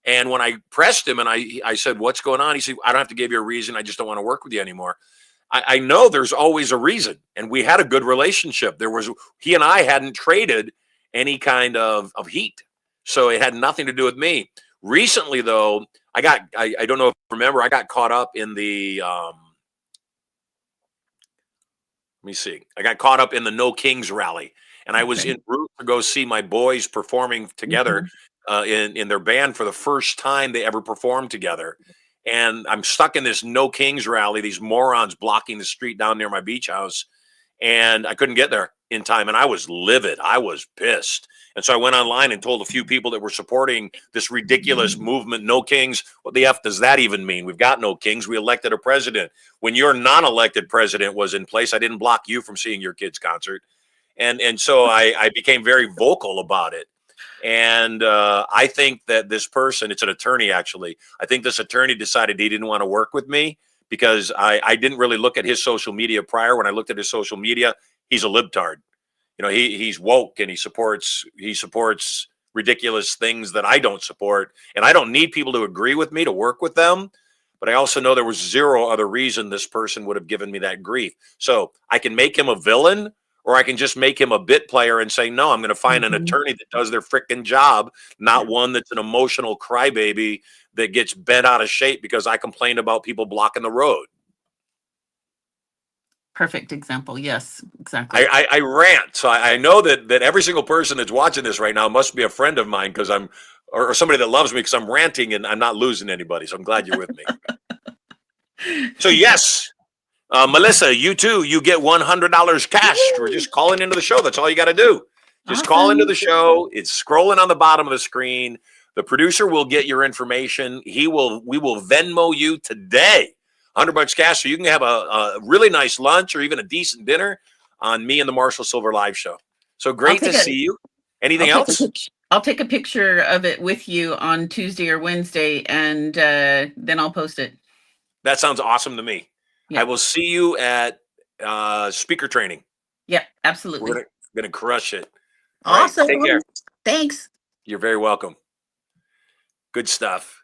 And when I pressed him and I said, what's going on? He said, I don't have to give you a reason. I just don't want to work with you anymore. I know there's always a reason. And we had a good relationship. He and I hadn't traded any kind of heat. So it had nothing to do with me. Recently, though, I don't know if you remember, I got caught up in the, I got caught up in the No Kings rally. And I was en route to go see my boys performing together in their band for the first time they ever performed together. And I'm stuck in this No Kings rally, these morons blocking the street down near my beach house. And I couldn't get there in time. And I was livid. I was pissed. And so I went online and told a few people that were supporting this ridiculous movement, No Kings. What the F does that even mean? We've got no kings. We elected a president. When your non-elected president was in place, I didn't block you from seeing your kid's concert. And so I became very vocal about it. And I think that this person, it's an attorney actually, I think this attorney decided he didn't want to work with me because I didn't really look at his social media prior. When I looked at his social media, he's a libtard. You know, he's woke and he supports ridiculous things that I don't support. And I don't need people to agree with me to work with them. But I also know there was zero other reason this person would have given me that grief. So I can make him a villain, or I can just make him a bit player and say, no, I'm going to find an attorney that does their freaking job, not one that's an emotional crybaby that gets bent out of shape because I complained about people blocking the road. Perfect example. Yes, exactly. I rant. So I know that every single person that's watching this right now must be a friend of mine because or somebody that loves me because I'm ranting and I'm not losing anybody. So I'm glad you're with me. So yes. Melissa, you too, you get $100 cash for just calling into the show. That's all you got to do. Just call into the show. It's scrolling on the bottom of the screen. The producer will get your information. We will Venmo you today. $100 cash so you can have a really nice lunch or even a decent dinner on me and the Marshall Sylver live show. So great to see you. Anything else? I'll take a picture of it with you on Tuesday or Wednesday, and then I'll post it. That sounds awesome to me. Yeah. I will see you at speaker training. Yeah, absolutely. We're gonna crush it. Awesome. Right, take care. Thanks. You're very welcome. Good stuff.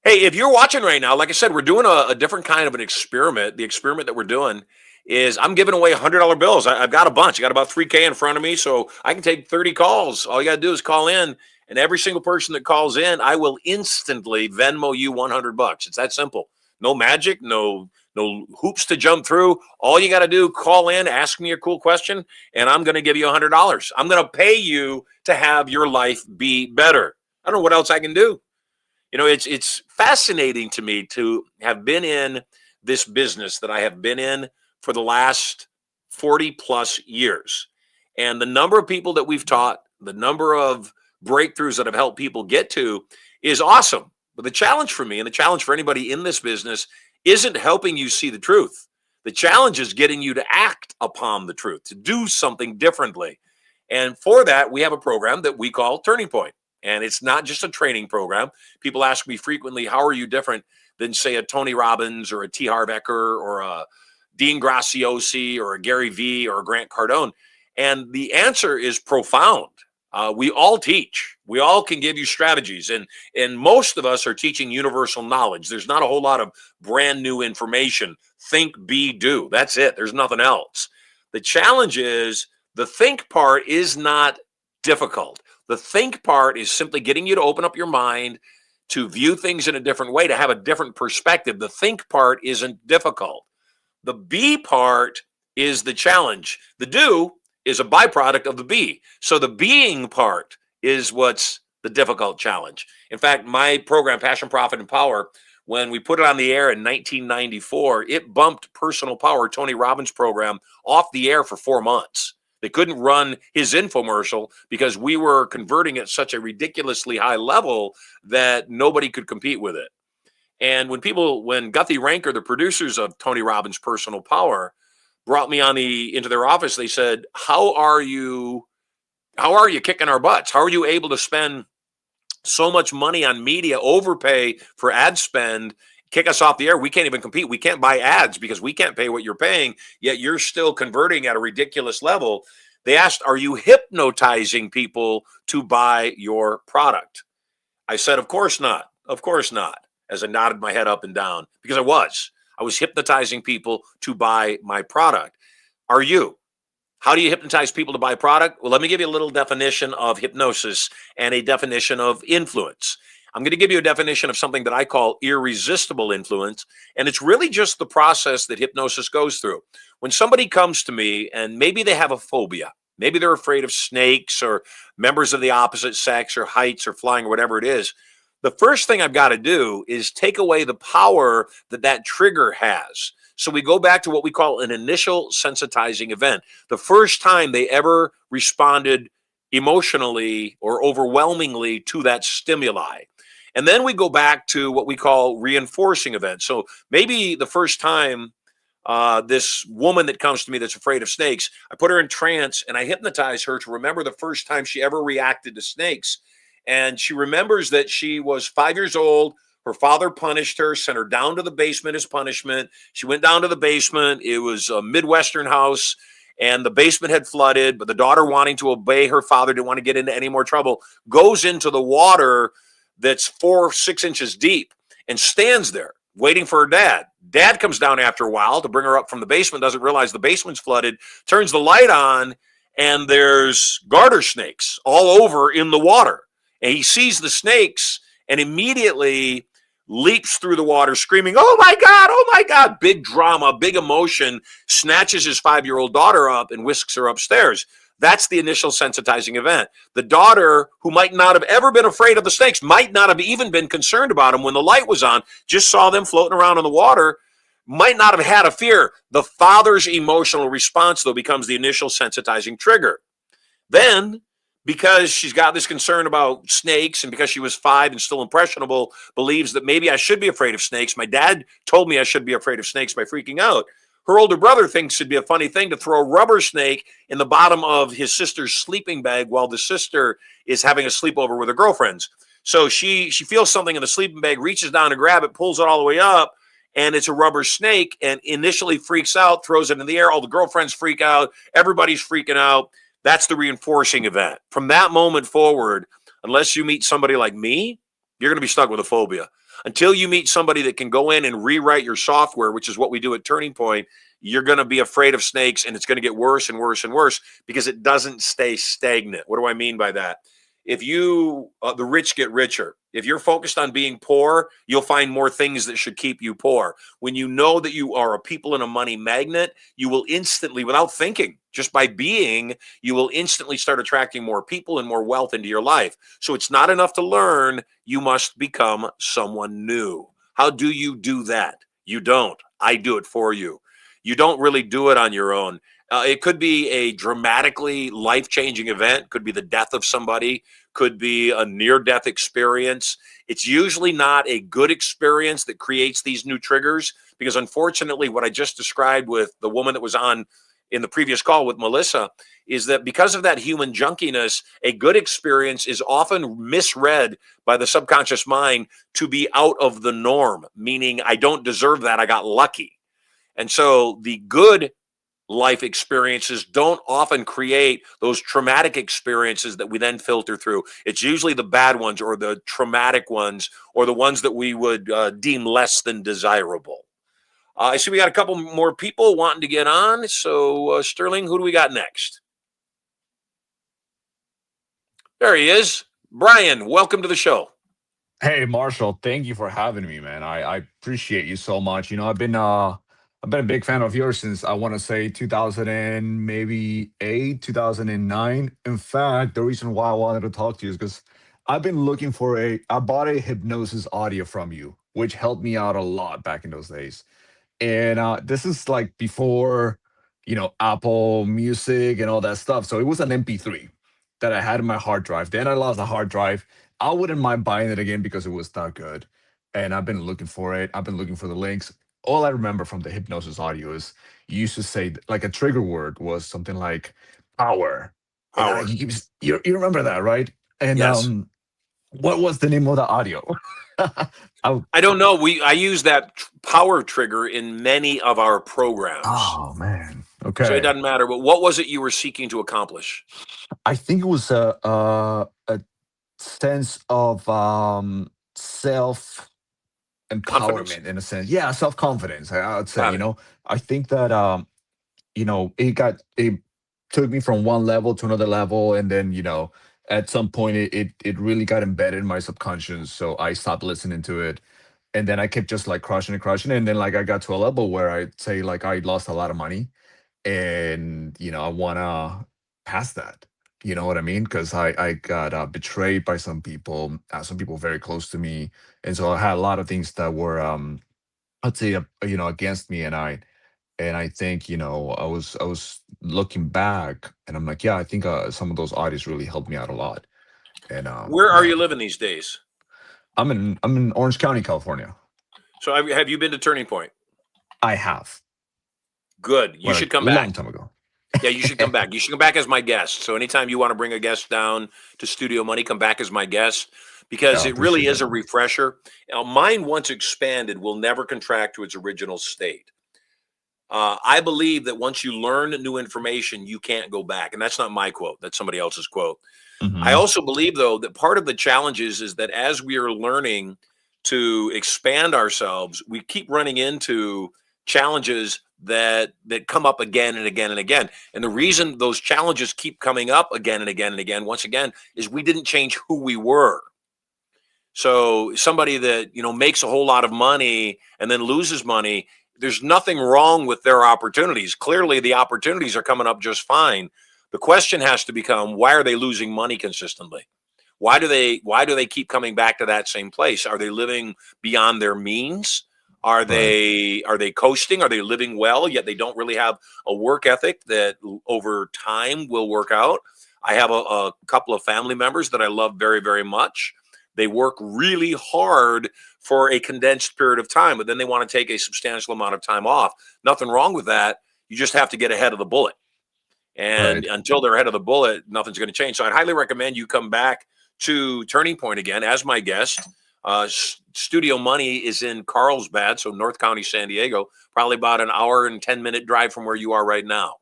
Hey, if you're watching right now, like I said, we're doing a different kind of an experiment. The experiment that we're doing is I'm giving away $100 bills. I've got a bunch. I got about 3K in front of me, so I can take 30 calls. All you got to do is call in, and every single person that calls in, I will instantly Venmo you $100. It's that simple. No magic, no hoops to jump through. All you got to do, call in, ask me a cool question, and I'm going to give you $100. I'm going to pay you to have your life be better. I don't know what else I can do. You know, it's fascinating to me to have been in this business that I have been in for the last 40 plus years. And the number of people that we've taught, the number of breakthroughs that have helped people get to is awesome. But the challenge for me and the challenge for anybody in this business isn't helping you see the truth. The challenge is getting you to act upon the truth, to do something differently. And for that, we have a program that we call Turning Point. And it's not just a training program. People ask me frequently, how are you different than, say, a Tony Robbins or a T. Harv Eker or a Dean Graziosi or a Gary Vee or a Grant Cardone? And the answer is profound. We all teach. We all can give you strategies. And most of us are teaching universal knowledge. There's not a whole lot of brand new information. Think, be, do. That's it. There's nothing else. The challenge is the think part is not difficult. The think part is simply getting you to open up your mind, to view things in a different way, to have a different perspective. The think part isn't difficult. The be part is the challenge. The do is a byproduct of the be. So the being part is what's the difficult challenge. In fact, my program, Passion, Profit, and Power, when we put it on the air in 1994, it bumped Personal Power, Tony Robbins' program, off the air for 4 months. They couldn't run his infomercial because we were converting at such a ridiculously high level that nobody could compete with it. And when Guthrie Ranker, the producers of Tony Robbins' Personal Power, brought me into their office, they said, how are you kicking our butts? How are you able to spend so much money on media, overpay for ad spend, kick us off the air? We can't even compete. We can't buy ads because we can't pay what you're paying, yet you're still converting at a ridiculous level. They asked, are you hypnotizing people to buy your product? I said, of course not. Of course not. As I nodded my head up and down, because I was hypnotizing people to buy my product. Are you? How do you hypnotize people to buy product? Well, let me give you a little definition of hypnosis and a definition of influence. I'm going to give you a definition of something that I call irresistible influence, and it's really just the process that hypnosis goes through. When somebody comes to me and maybe they have a phobia, maybe they're afraid of snakes or members of the opposite sex or heights or flying or whatever it is, the first thing I've got to do is take away the power that trigger has. So we go back to what we call an initial sensitizing event. The first time they ever responded emotionally or overwhelmingly to that stimuli. And then we go back to what we call reinforcing events. So maybe the first time this woman that comes to me that's afraid of snakes, I put her in trance and I hypnotize her to remember the first time she ever reacted to snakes. And she remembers that she was 5 years old. Her father punished her, sent her down to the basement as punishment. She went down to the basement. It was a Midwestern house, and the basement had flooded, but the daughter, wanting to obey her father, didn't want to get into any more trouble, goes into the water that's 4 or 6 inches deep and stands there waiting for her dad. Dad comes down after a while to bring her up from the basement, doesn't realize the basement's flooded, turns the light on, and there's garter snakes all over in the water. And he sees the snakes and immediately leaps through the water screaming, oh my God, big drama, big emotion, snatches his 5-year-old daughter up and whisks her upstairs. That's the initial sensitizing event. The daughter, who might not have ever been afraid of the snakes, might not have even been concerned about them when the light was on, just saw them floating around in the water, might not have had a fear. The father's emotional response, though, becomes the initial sensitizing trigger. Then, because she's got this concern about snakes and because she was 5 and still impressionable, believes that maybe I should be afraid of snakes. My dad told me I should be afraid of snakes by freaking out. Her older brother thinks it'd be a funny thing to throw a rubber snake in the bottom of his sister's sleeping bag while the sister is having a sleepover with her girlfriends. So she feels something in the sleeping bag, reaches down to grab it, pulls it all the way up, and it's a rubber snake, and initially freaks out, throws it in the air. All the girlfriends freak out. Everybody's freaking out. That's the reinforcing event. From that moment forward, unless you meet somebody like me, you're going to be stuck with a phobia. Until you meet somebody that can go in and rewrite your software, which is what we do at Turning Point, you're going to be afraid of snakes, and it's going to get worse and worse and worse because it doesn't stay stagnant. What do I mean by that? If the rich get richer. If you're focused on being poor, you'll find more things that should keep you poor. When you know that you are a people and a money magnet, you will instantly, without thinking, just by being, you will instantly start attracting more people and more wealth into your life. So it's not enough to learn. You must become someone new. How do you do that? You don't. I do it for you. You don't really do it on your own. It could be a dramatically life-changing event, could be the death of somebody, could be a near-death experience. It's usually not a good experience that creates these new triggers because, unfortunately, what I just described with the woman that was on in the previous call with Melissa is that because of that human junkiness, a good experience is often misread by the subconscious mind to be out of the norm, meaning I don't deserve that, I got lucky. And so the good life experiences don't often create those traumatic experiences that we then filter through. It's usually the bad ones or the traumatic ones or the ones that we would deem less than desirable. I see we got a couple more people wanting to get on. So Sterling, who do we got next? There he is. Brian, welcome to the show. Hey, Marshall, thank you for having me, man. I appreciate you so much. I've been a big fan of yours since I want to say 2000 and maybe 8, 2009. In fact, the reason why I wanted to talk to you is because I've been looking for I bought a hypnosis audio from you, which helped me out a lot back in those days. And this is like before, Apple Music and all that stuff. So it was an MP3 that I had in my hard drive. Then I lost the hard drive. I wouldn't mind buying it again because it was that good. And I've been looking for it. I've been looking for the links. All I remember from the hypnosis audio is you used to say like a trigger word was something like power. And Power. you remember that, right? And Yes. what was the name of the audio? I, I don't know. I use that power trigger in many of our programs. oh man. So it Okay. doesn't matter. But what was it you were seeking to accomplish? I think it was a sense of self Confidence. empowerment in a sense. Yeah, self confidence. I would say. Got it. I think that it took me from one level to another level, and then at some point it really got embedded in my subconscious. So I stopped listening to it, and then I kept just like crushing it, and then like I got to a level where I'd say like I lost a lot of money and I want to pass that. You know what I mean? Because I got betrayed by some people very close to me, and so I had a lot of things that were I'd say against me, and I think I was looking back, and I'm like, yeah, I think some of those artists really helped me out a lot, and Where are you living these days? I'm in Orange County, California. So have you been to Turning Point? I have, Good. You but a should come long back. time ago. Yeah, you should come back. You should come back as my guest. So anytime you want to bring a guest down to Studio Money, come back as my guest Yeah, because I it really appreciate is that, a man. refresher. Now, mind once expanded will never contract to its original state. I believe that once you learn new information, you can't go back. And that's not my quote. That's somebody else's quote. I Hmm. also believe, though, that part of the challenge is that as we are learning to expand ourselves, we keep running into challenges that come up again and again and again. And the reason those challenges keep coming up again and again and again, once again, is we didn't change who we were. So somebody that makes a whole lot of money and then loses money, there's nothing wrong with their opportunities. Clearly, the opportunities are coming up just fine. The question has to become, why are they losing money consistently? Why do they keep coming back to that same place? Are they living beyond their means? Are Right. they coasting? Are they living well yet they don't really have a work ethic that over time will work out? I have a couple of family members that I love very, very much. They work really hard for a condensed period of time, but then they want to take a substantial amount of time off. Nothing wrong with that. You just have to get ahead of the bullet. And Right. until they're ahead of the bullet, nothing's going to change. So I'd highly recommend you come back to Turning Point again as my guest. Studio Money is in Carlsbad, so North County, San Diego, probably about an hour and 10-minute drive from where you are right now.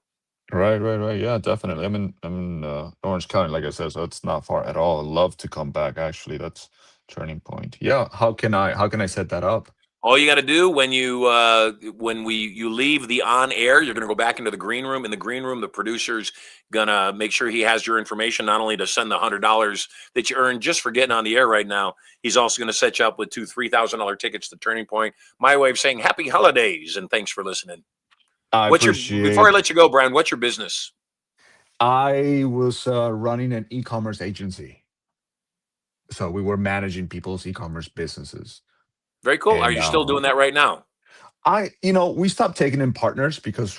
Right. Yeah, definitely. I'm in Orange County, like I said, so it's not far at all. I'd love to come back. Actually, that's turning point. Yeah. How can I set that up? All you got to do when you leave the on air, you're going to go back into the green room. In the green room, the producer's gonna make sure he has your information, not only to send the $100 that you earned just for getting on the air right now. He's also going to set you up with two $3,000 tickets to Turning Point. My way of saying happy holidays and thanks for listening. I Before I appreciate. let you go, Brian? What's your business? I was running an e-commerce agency, so we were managing people's e-commerce businesses, Very cool. Are and you still doing that right now? we stopped taking in partners because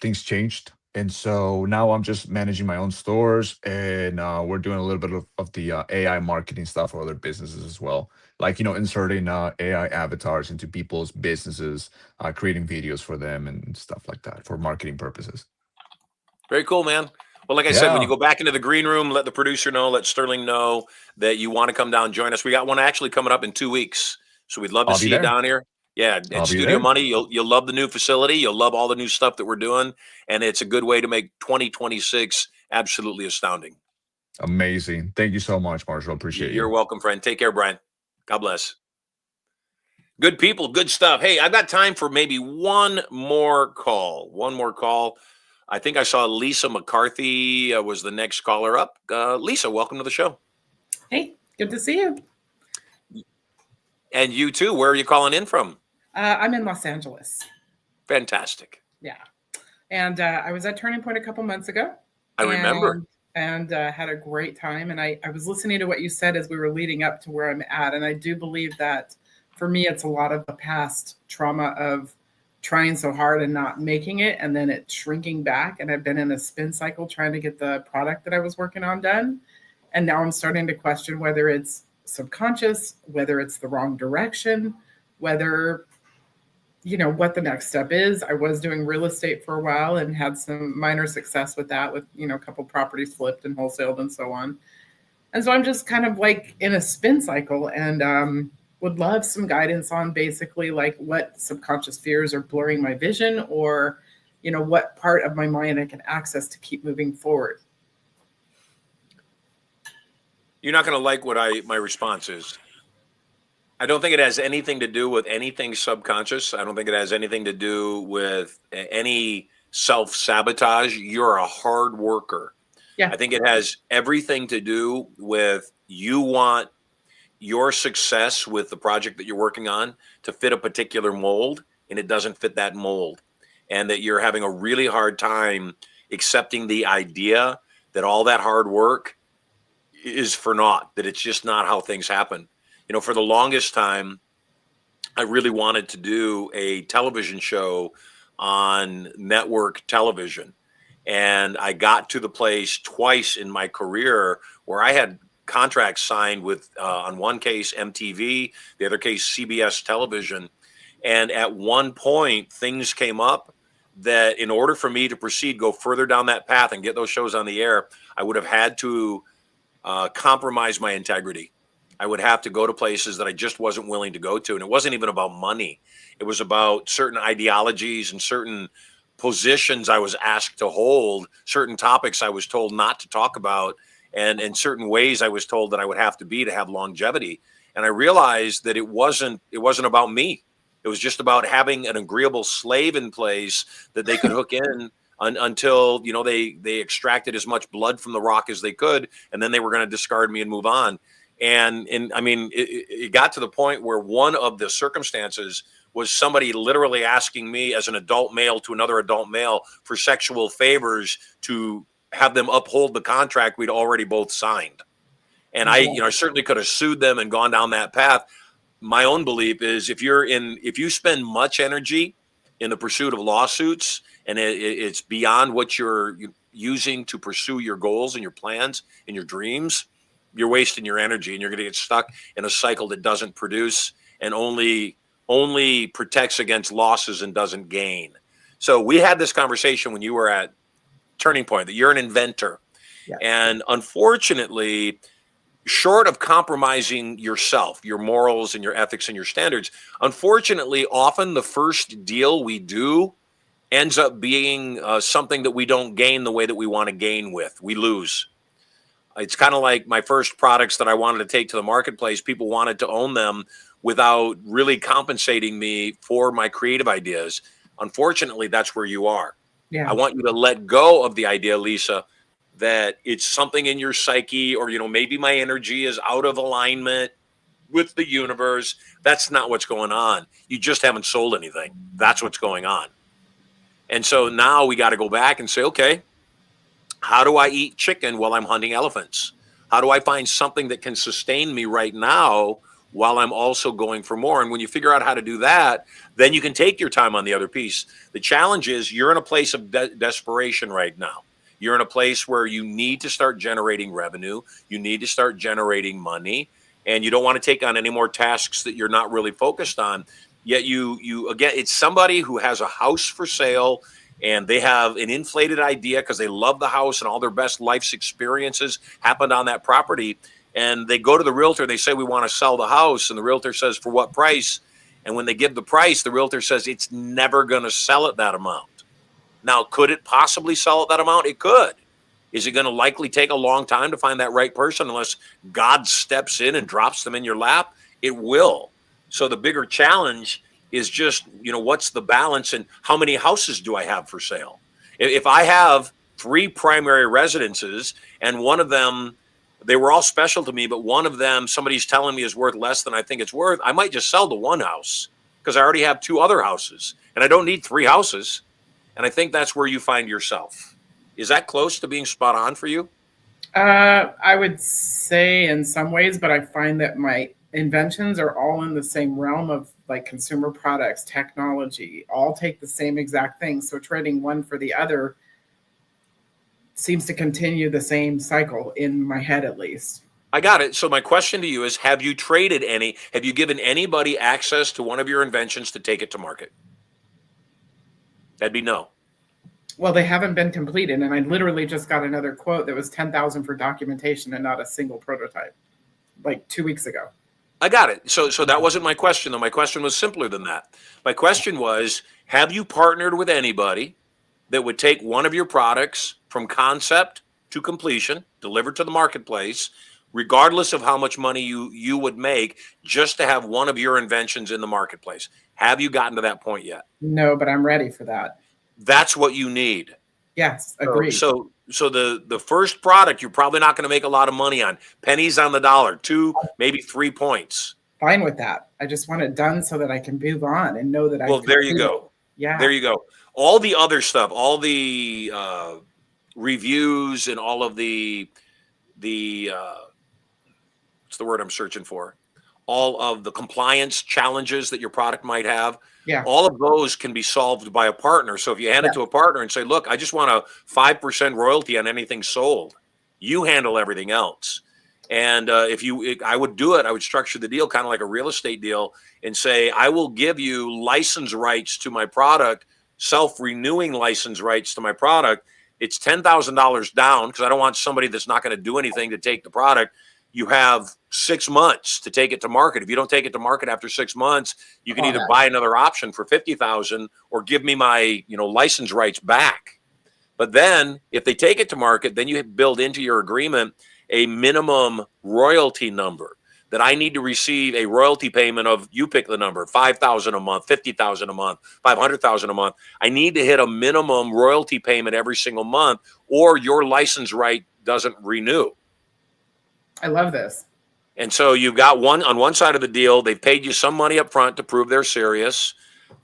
things changed, and so now I'm just managing my own stores, and we're doing a little bit of the AI marketing stuff for other businesses as well, like inserting AI avatars into people's businesses, creating videos for them and stuff like that for marketing purposes. Very cool, man. Well, like I said, when you Yeah, go back into the green room, let the producer know, let Sterling know that you want to come down and join us. We got one actually coming up in 2 weeks, so we'd love to I'll be see you there. down here. Yeah, at I'll be Studio there. Money, you'll love the new facility. You'll love all the new stuff that we're doing, and it's a good way to make 2026 absolutely astounding. Amazing. Thank you so much, Marshall. Appreciate You're you. welcome, friend. Take care, Brian. God bless. Good people, good stuff. Hey, I've got time for maybe one more call. One more call. I think I saw Lisa McCarthy was the next caller up. Lisa, welcome to the show. Hey, good to see you. And you too. Where are you calling in from? I'm in Los Angeles. Fantastic. Yeah. And I was at Turning Point a couple months ago. I remember. And had a great time. And I was listening to what you said as we were leading up to where I'm at. And I do believe that for me, it's a lot of the past trauma of trying so hard and not making it, and then it shrinking back. And I've been in a spin cycle trying to get the product that I was working on done. And now I'm starting to question whether it's subconscious, whether it's the wrong direction, whether, what the next step is. I was doing real estate for a while and had some minor success with that, with, a couple properties flipped and wholesaled and so on. And so I'm just kind of like in a spin cycle, and would love some guidance on basically like what subconscious fears are blurring my vision, or, what part of my mind I can access to keep moving forward. You're not going to like what my response is. I don't think it has anything to do with anything subconscious. I don't think it has anything to do with any self-sabotage. You're a hard worker. Yeah. I think it has everything to do with you want your success with the project that you're working on to fit a particular mold, and it doesn't fit that mold. And that you're having a really hard time accepting the idea that all that hard work is for naught, that it's just not how things happen. For the longest time, I really wanted to do a television show on network television. And I got to the place twice in my career where I had contracts signed with, on one case, MTV, the other case, CBS television. And at one point, things came up that in order for me to proceed, go further down that path and get those shows on the air, I would have had to compromise my integrity. I would have to go to places that I just wasn't willing to go to. And it wasn't even about money. It was about certain ideologies and certain positions I was asked to hold, certain topics I was told not to talk about, and certain ways I was told that I would have to be to have longevity. And I realized that it wasn't about me. It was just about having an agreeable slave in place that they could hook in until, they extracted as much blood from the rock as they could, and then they were going to discard me and move on. And I mean, it got to the point where one of the circumstances was somebody literally asking me as an adult male to another adult male for sexual favors to have them uphold the contract we'd already both signed. And I certainly could have sued them and gone down that path. My own belief is if you spend much energy in the pursuit of lawsuits, and it's beyond what you're using to pursue your goals and your plans and your dreams, you're wasting your energy, and you're going to get stuck in a cycle that doesn't produce and only protects against losses and doesn't gain. So we had this conversation when you were at Turning Point, that you're an inventor. Yeah. And unfortunately, short of compromising yourself, your morals and your ethics and your standards, unfortunately, often the first deal we do ends up being something that we don't gain the way that we want to gain with. We lose. It's kind of like my first products that I wanted to take to the marketplace. People wanted to own them without really compensating me for my creative ideas. Unfortunately, that's where you are. Yeah. I want you to let go of the idea, Lisa, that it's something in your psyche, or, maybe my energy is out of alignment with the universe. That's not what's going on. You just haven't sold anything. That's what's going on. And so now we got to go back and say, okay, how do I eat chicken while I'm hunting elephants? How do I find something that can sustain me right now while I'm also going for more? And when you figure out how to do that, then you can take your time on the other piece. The challenge is you're in a place of desperation right now. You're in a place where you need to start generating revenue. You need to start generating money, and you don't want to take on any more tasks that you're not really focused on. Yet you again, it's somebody who has a house for sale, and they have an inflated idea because they love the house and all their best life's experiences happened on that property. And they go to the realtor and they say, we want to sell the house. And the realtor says, for what price? And when they give the price, the realtor says, it's never going to sell at that amount. Now, could it possibly sell at that amount? It could. Is it going to likely take a long time to find that right person unless God steps in and drops them in your lap? It will. So the bigger challenge is just, what's the balance and how many houses do I have for sale? If I have 3 primary residences and one of them, they were all special to me, but one of them, somebody's telling me is worth less than I think it's worth. I might just sell the one house because I already have 2 other houses and I don't need 3 houses. And I think that's where you find yourself. Is that close to being spot on for you? I would say in some ways, but I find that my inventions are all in the same realm of like consumer products, technology, all take the same exact thing. So trading one for the other seems to continue the same cycle in my head, at least. I got it. So my question to you is, have you traded any, have you given anybody access to one of your inventions to take it to market? That'd be no. Well, they haven't been completed, and I literally just got another quote that was $10,000 for documentation and not a single prototype, like 2 weeks ago. I got it. So that wasn't my question, though. My question was simpler than that. My question was, have you partnered with anybody that would take one of your products from concept to completion, delivered to the marketplace, regardless of how much money you would make, just to have one of your inventions in the marketplace? Have you gotten to that point yet? No, but I'm ready for that. That's what you need. Yes, agreed. So the first product you're probably not going to make a lot of money on. Pennies on the dollar, 2, maybe 3 points. Fine with that. I just want it done so that I can move on and know that I. Well, there you go. Yeah. There you go. All the other stuff, all the reviews and all of the what's the word I'm searching for? All of the compliance challenges that your product might have. Yeah. All of those can be solved by a partner. So if you hand it to a partner and say, look, I just want a 5% royalty on anything sold, you handle everything else. And I would do it. I would structure the deal kind of like a real estate deal and say, I will give you license rights to my product, self-renewing license rights to my product. It's $10,000 down because I don't want somebody that's not going to do anything to take the product. You have 6 months to take it to market. If you don't take it to market after 6 months, you can either buy another option for $50,000 or give me my, license rights back. But then if they take it to market, then you build into your agreement a minimum royalty number that I need to receive a royalty payment of, you pick the number, $5,000 a month, $50,000 a month, $500,000 a month. I need to hit a minimum royalty payment every single month, or your license right doesn't renew. I love this. And so you've got on one side of the deal, they've paid you some money up front to prove they're serious.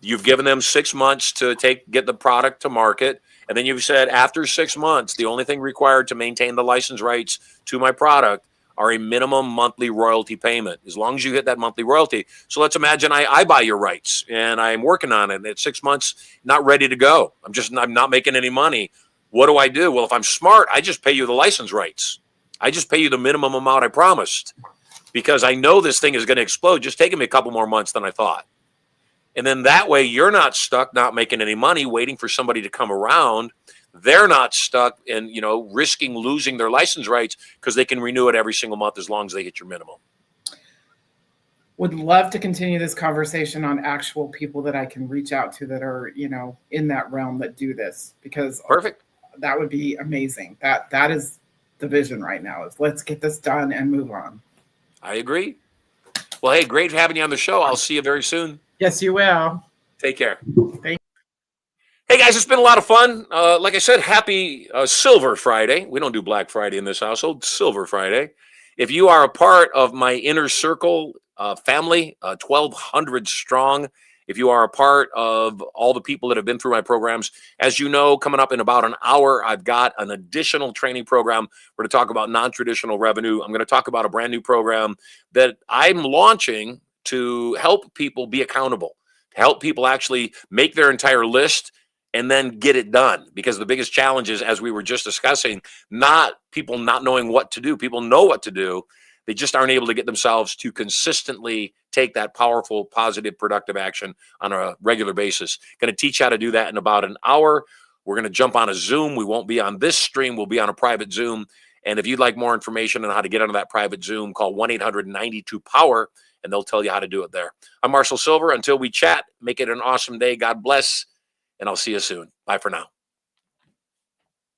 You've given them 6 months to get the product to market. And then you've said after 6 months, the only thing required to maintain the license rights to my product are a minimum monthly royalty payment, as long as you hit that monthly royalty. So let's imagine I buy your rights and I'm working on it. And at 6 months, not ready to go. I'm not making any money. What do I do? Well, if I'm smart, I just pay you the license rights. I just pay you the minimum amount I promised because I know this thing is going to explode. Just taking me a couple more months than I thought. And then that way you're not stuck, not making any money, waiting for somebody to come around. They're not stuck and, risking losing their license rights because they can renew it every single month as long as they hit your minimum. Would love to continue this conversation on actual people that I can reach out to that are, in that realm that do this, because Perfect. That would be amazing. That is the vision right now, is let's get this done and move on. I agree. Well, hey, great having you on the show. I'll see you very soon. Yes, you will. Take care. Thank Hey, guys, it's been a lot of fun. Like I said, happy Sylver Friday. We don't do Black Friday in this household. Sylver Friday. If you are a part of my inner circle family, 1,200 strong, if you are a part of all the people that have been through my programs, as you know, coming up in about an hour, I've got an additional training program. We're going to talk about non-traditional revenue. I'm going to talk about a brand new program that I'm launching to help people be accountable, to help people actually make their entire list and then get it done. Because the biggest challenge is, as we were just discussing, not people not knowing what to do. People know what to do. They just aren't able to get themselves to consistently take that powerful, positive, productive action on a regular basis. Going to teach you how to do that in about an hour. We're going to jump on a Zoom. We won't be on this stream. We'll be on a private Zoom. And if you'd like more information on how to get onto that private Zoom, call 1-800-92-POWER, and they'll tell you how to do it there. I'm Marshall Sylver. Until we chat, make it an awesome day. God bless, and I'll see you soon. Bye for now.